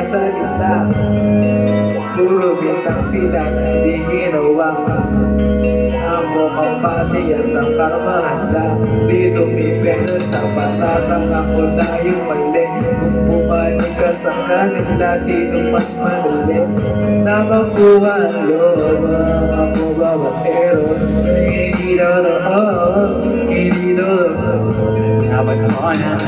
nasa gitna. Puro bintang sila, di ginawang ako kampanya sa karmahanda. Di dumipesa sa patatang ako na yung mali. Kung bumalik ka sa kanila, sino mas madali na makuha ang loob? Ako babaero, hindi dapat mo na malaman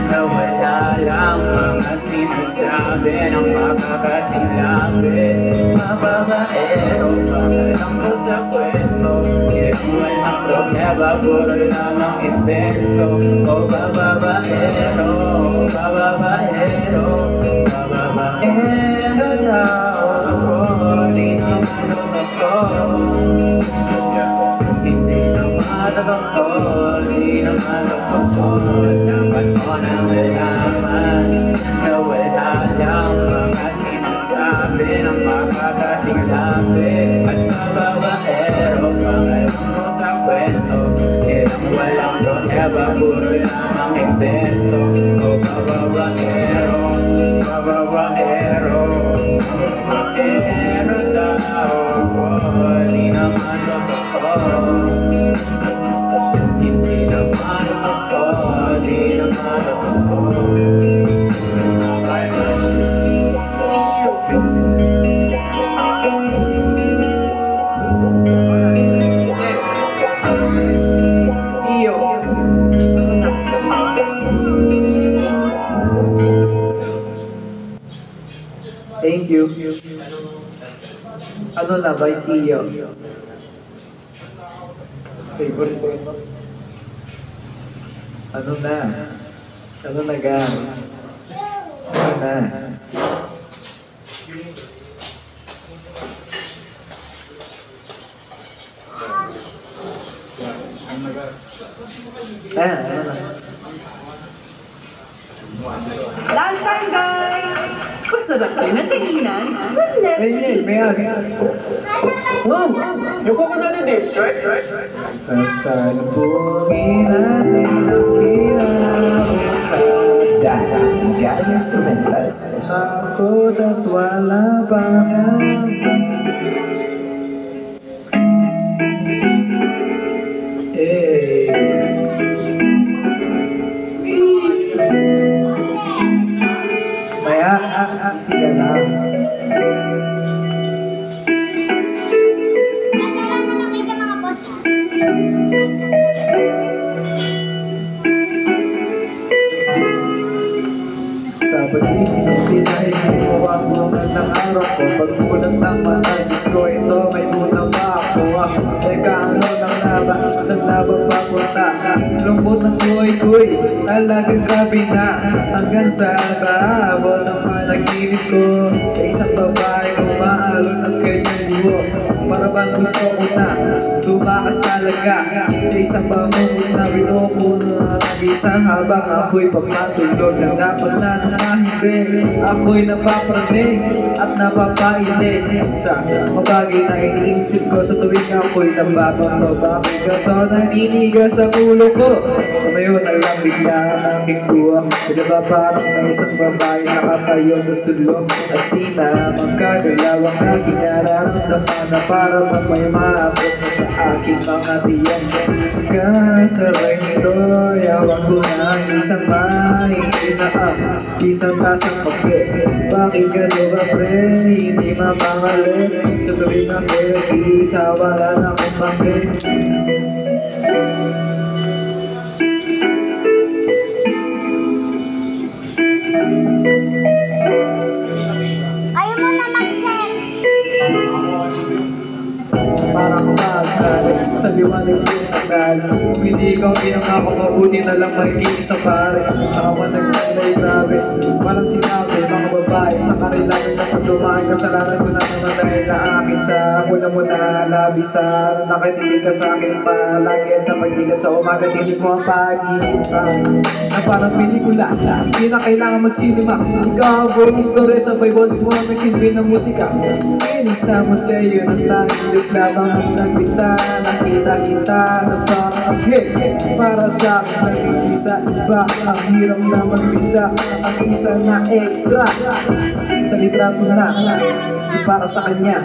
na wala lang mga sinasabi ng makakatilapit. Mababaero, pakalang ko sa kwento. Inuwan ang problema, puro lang ang invento. O bababaero, bababaero, bababaero daw ako. Di naman ako, hindi naman ako, di naman ako. Dapat mo na malaman na wala lang mga sinasabi ng makakatilapit. At bababaero, pangalan ko sa kwento. Ilang walang prueba, puro lang ang invento. O bababaero, bababaero, bababaero daw ako. Di naman ako, hindi naman ako, di naman ako. Thank you. Ano na ba yung Iyo? Favorite ko ito? Ano na? Ano na ga? Ano na? Ano na? Last time, guys! Masarap kayo ng tinginan. May agis. Ma'am, yung coconut na dish, right? Sasalubungin natin ang kinabukas. Dahil instrumentals. Takot at wala pang sila lang. Sa pag-isip ko pinahihimo ang magandang araw ko. Pagmulat ng mga Diyos ko, ito may muna ba ako? Teka, ano nang naba? Saan na ba papunta? Lungkot ng kuy-kuy, talagang grabe na. Hanggang sa kahabol ng panaginip ko. Sa isang babae kumaalon ang kanyang dugo. Para bang gusto ko na tumakas talaga. Sa isang pamumot na binupuno na nag-isa. Habang ako'y papatulog na dapat na nangahimbe. Ako'y napapraning at napapainig sa mabagay na iniisip ko sa tuwing ako'y nababato. Bakit gato naninigas sa ulo ko? Ngayon alam bigla ang aking buwak. Pinaba parang may isang babae nakatayo sa sulok. At di na magkagalaw ang aking nararamdaman na para bang may maapos na sa aking mga tiyan. Kasabay nito, yawan ko na ang isang mahihinaang isang tasang kape. Bakit gano ba pre, hindi mapangali? Sa tuwing ako'y nag-iisa, wala na akong bakit. Ayaw mo na mag-set. Parang magkalik sa liwanag yung tagal. Kung hindi ikaw pinangako, mabuti na lang magiging isa pare. Saka managlalay grabe, parang sinabi mga babae sa kanilang dapat dumaan. Kasalanan ko na naman dahil na akin sa mula mo na labisan. Nakatitig ka sa akin palagi sa pagdilat sa umaga. Tinig mo ang pag-isip sa na parang pelikula. Hindi na kailangan mag-cinema. Ikaw ang buong istorya sa Bibles mo ang nasilbi ng musika. Sinig sa museo ng tanging Diyos lamang ang nagbita ng Kita-kita na parang hit. Para sa akin naging isa iba. Ang hirap na magbigda. Ang isa na extra sa litrato na di para sa kanya.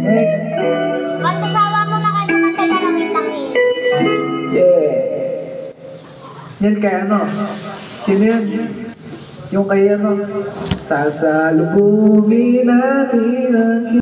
Next. Ba't kasawa mo na kayo kumanta na lang yung tangin? Yeah. Yan kay ano? Sino yan? Yung kay ano? Sasalubungin natin ang